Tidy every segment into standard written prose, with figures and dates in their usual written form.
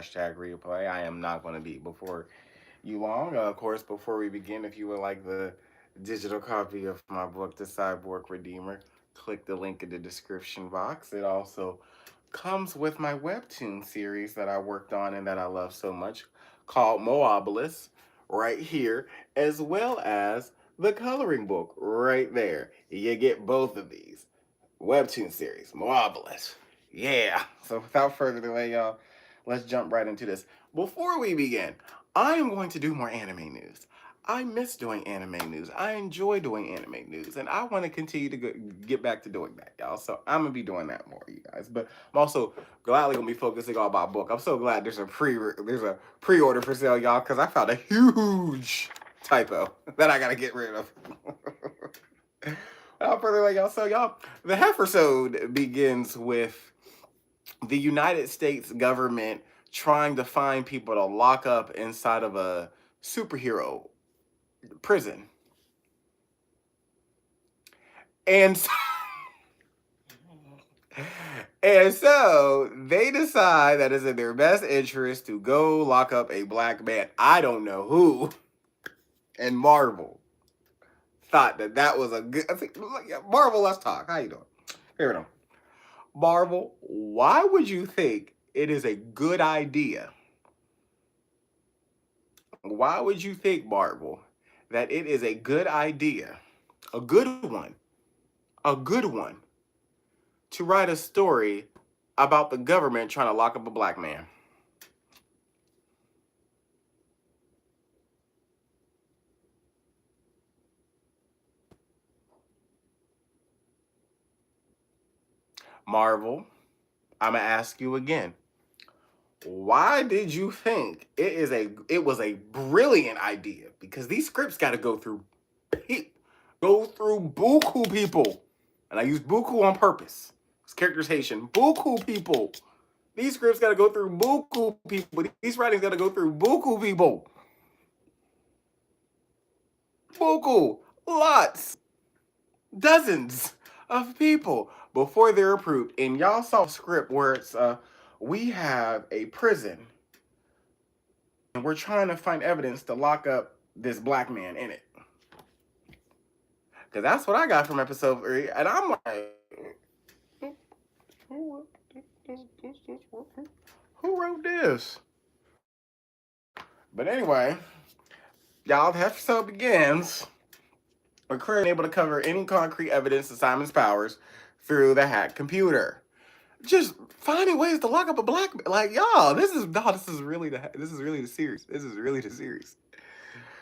hashtag replay. I am not going to be before you long. Of course, before we begin, if you would like the digital copy of my book, The Cyborg Redeemer, click the link in the description box. It also comes with my webtoon series that I worked on and that I love so much called Moabilis right here, as well as the coloring book right there. You get both of these webtoon series, Moabilis. Yeah. So without further delay, y'all, let's jump right into this. Before we begin, I am going to do more anime news. I miss doing anime news. I enjoy doing anime news, and I want to continue to get back to doing that, y'all. So I'm gonna be doing that more, you guys. But I'm also gladly gonna be focusing on my book. I'm so glad there's a pre-order for sale, y'all, because I found a huge typo that I gotta get rid of. Without further ado, y'all. So y'all, the Heifersode begins with the United States government trying to find people to lock up inside of a superhero prison. And so, and so they decide that it's in their best interest to go lock up a black man. I don't know who. And Marvel thought that that was a good. I think Marvel. Let's talk. How you doing? Here we go. Marvel. Why would you think it is a good idea? Why would you think, Marvel, that it is a good idea, a good one, a good one, to write a story about the government trying to lock up a black man? Marvel, I'm gonna ask you again. Why did you think it was a brilliant idea? Because these scripts got to go through buku people, and I use buku on purpose. It's characterization. Buku people. These scripts got to go through buku people. These writings got to go through buku people. Buku. Lots. Dozens of people before they're approved. And y'all saw a script where it's we have a prison and we're trying to find evidence to lock up this black man in it. Because that's what I got from episode 3. And I'm like, who wrote this? But anyway, y'all, the episode begins with Cleary able to cover any concrete evidence of Simon's powers through the hacked computer. Just finding ways to lock up a black man. Like, y'all, this is really the series. This is really the series.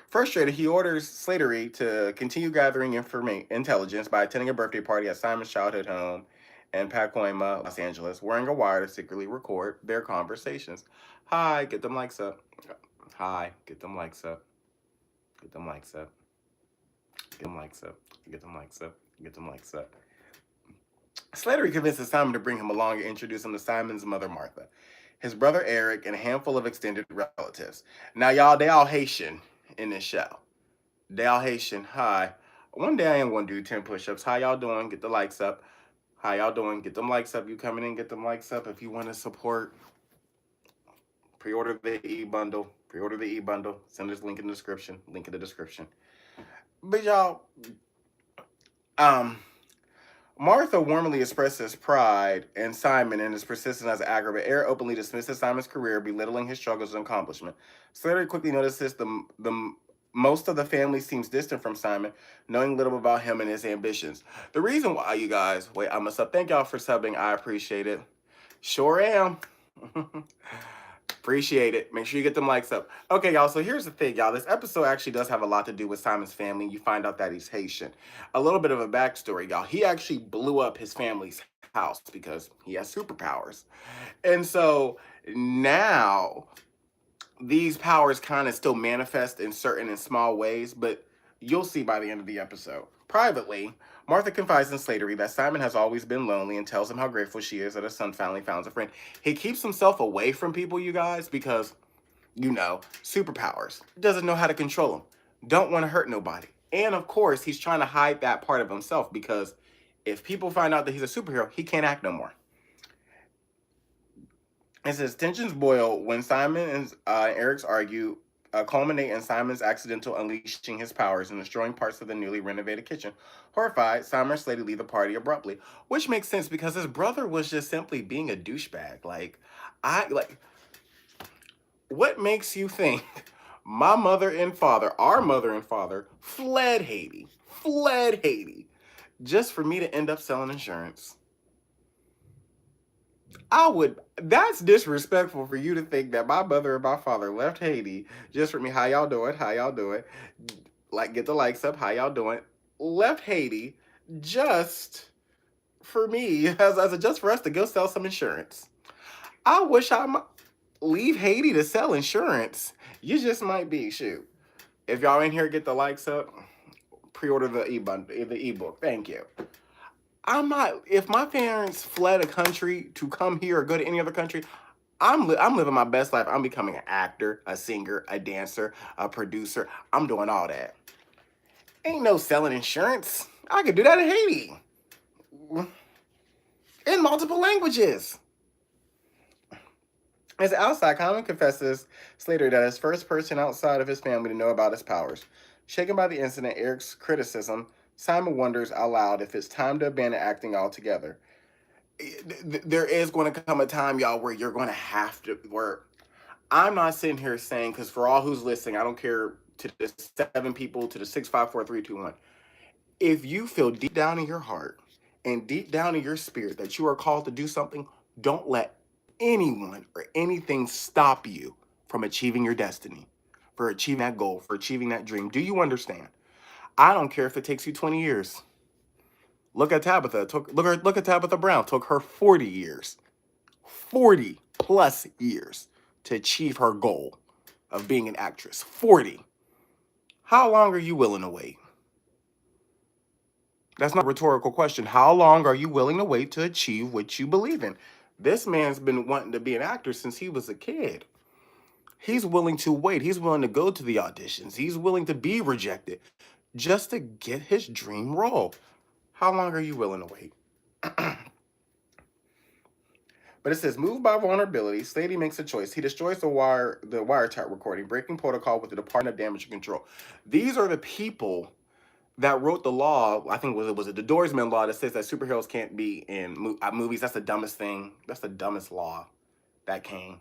Frustrated, he orders Slattery to continue gathering intelligence by attending a birthday party at Simon's childhood home in Pacoima, Los Angeles, wearing a wire to secretly record their conversations. Hi, get them likes up. Hi, get them likes up. Get them likes up. Get them likes up. Get them likes up. Get them likes up. Slattery convinces Simon to bring him along and introduce him to Simon's mother, Martha, his brother Eric, and a handful of extended relatives. Now, y'all, they all Haitian in this show. They all Haitian. Hi. One day I am going to do 10 push-ups. How y'all doing? Get the likes up. How y'all doing? Get them likes up. You coming in, get them likes up. If you want to support, pre-order the e-bundle. Pre-order the e-bundle. Send this link in the description. Link in the description. But y'all, Martha warmly expresses pride in Simon and his persistence as an aggravator. Eric openly dismisses Simon's career, belittling his struggles and accomplishment. Slattery quickly notices the most of the family seems distant from Simon, knowing little about him and his ambitions. The reason why, you guys, wait, I'm gonna sub. Thank y'all for subbing. I appreciate it. Sure am. Appreciate it. Make sure you get them likes up. Okay, y'all, so here's the thing, y'all. This episode actually does have a lot to do with Simon's family. You find out that he's Haitian. A little bit of a backstory, y'all. He actually blew up his family's house because he has superpowers. And so now these powers kind of still manifest in certain and small ways, but you'll see by the end of the episode. Privately, Martha confides in Slattery that Simon has always been lonely and tells him how grateful she is that her son finally found a friend. He keeps himself away from people, you guys, because, you know, superpowers. Doesn't know how to control them. Don't want to hurt nobody. And, of course, he's trying to hide that part of himself because if people find out that he's a superhero, he can't act no more. It says tensions boil when Simon and Eric's argue, culminate in Simon's accidental unleashing his powers and destroying parts of the newly renovated kitchen. Horrified, Simon and Slattery leave the party abruptly, which makes sense because his brother was just simply being a douchebag. What makes you think my mother and father, our mother and father, fled Haiti, just for me to end up selling insurance? That's disrespectful for you to think that my mother and my father left Haiti just for me. How y'all doing? How y'all doing? Like, get the likes up. How y'all doing? Left Haiti just for me, just for us to go sell some insurance. I wish I might leave Haiti to sell insurance. You just might be. Shoot. If y'all in here, get the likes up. Pre-order the ebook. Thank you. I'm not. If my parents fled a country to come here or go to any other country, I'm living my best life. I'm becoming an actor, a singer, a dancer, a producer. I'm doing all that. Ain't no selling insurance. I could do that in Haiti in multiple languages. As outside, Common confesses Slattery that as first person outside of his family to know about his powers. Shaken by the incident, Eric's criticism, Simon wonders aloud if it's time to abandon acting altogether. There is going to come a time, y'all, where you're going to have to work. I'm not sitting here saying, because for all who's listening, I don't care to the 7 people, to the 6, 5, 4, 3, 2, 1. If you feel deep down in your heart and deep down in your spirit that you are called to do something, don't let anyone or anything stop you from achieving your destiny, for achieving that goal, for achieving that dream. Do you understand? I don't care if it takes you 20 years. Look at Tabitha. Look at Tabitha Brown. Took her 40 years. 40 plus years to achieve her goal of being an actress. 40. How long are you willing to wait? That's not a rhetorical question. How long are you willing to wait to achieve what you believe in? This man's been wanting to be an actor since he was a kid. He's willing to wait. He's willing to go to the auditions. He's willing to be rejected just to get his dream role. How long are you willing to wait? But it says, moved by vulnerability, Slattery makes a choice. He destroys the wiretap recording, breaking protocol with the Department of Damage Control. These are the people that wrote the law. I think was it the Doorsman law that says that superheroes can't be in movies. That's the dumbest thing. That's the dumbest law that came.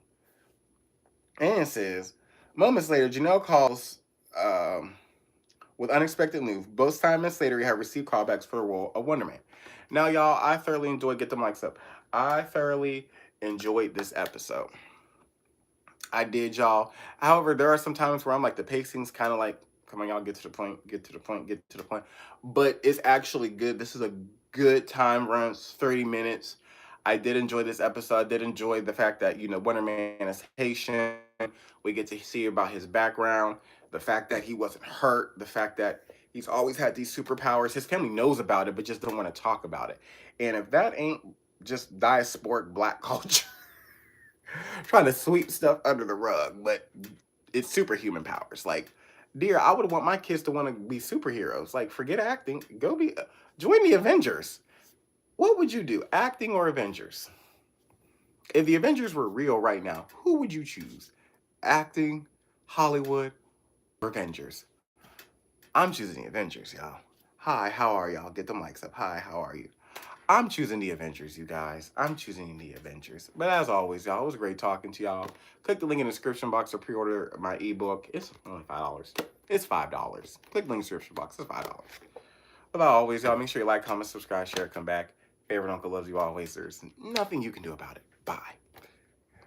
And it says, moments later, Janelle calls with unexpected news. Both Simon and Slattery have received callbacks for the role of Wonder Man. Now, y'all, I thoroughly enjoyed. Get the mics up. I thoroughly enjoyed this episode. I did, y'all. However, there are some times where I'm like, the pacing's kind of like, come on, y'all, get to the point, get to the point, get to the point. But it's actually good. This is a good time run. It's 30 minutes. I did enjoy this episode. I did enjoy the fact that, Wonder Man is Haitian. We get to see about his background, the fact that he wasn't hurt, the fact that he's always had these superpowers. His family knows about it, but just don't want to talk about it. And if that ain't just diasporic black culture, trying to sweep stuff under the rug, but it's superhuman powers. Like, dear, I would want my kids to want to be superheroes. Like, forget acting. Join the Avengers. What would you do, acting or Avengers? If the Avengers were real right now, who would you choose? Acting, Hollywood, or Avengers? I'm choosing the Avengers, y'all. Hi, how are y'all? Get the mics up. Hi, how are you? I'm choosing the Avengers, you guys. I'm choosing the Avengers. But as always, y'all, it was great talking to y'all. Click the link in the description box to pre-order my ebook. It's only $5. It's $5. Click the link in the description box. It's $5. But as always, y'all, make sure you like, comment, subscribe, share, come back. Favorite uncle loves you always. There's nothing you can do about it. Bye.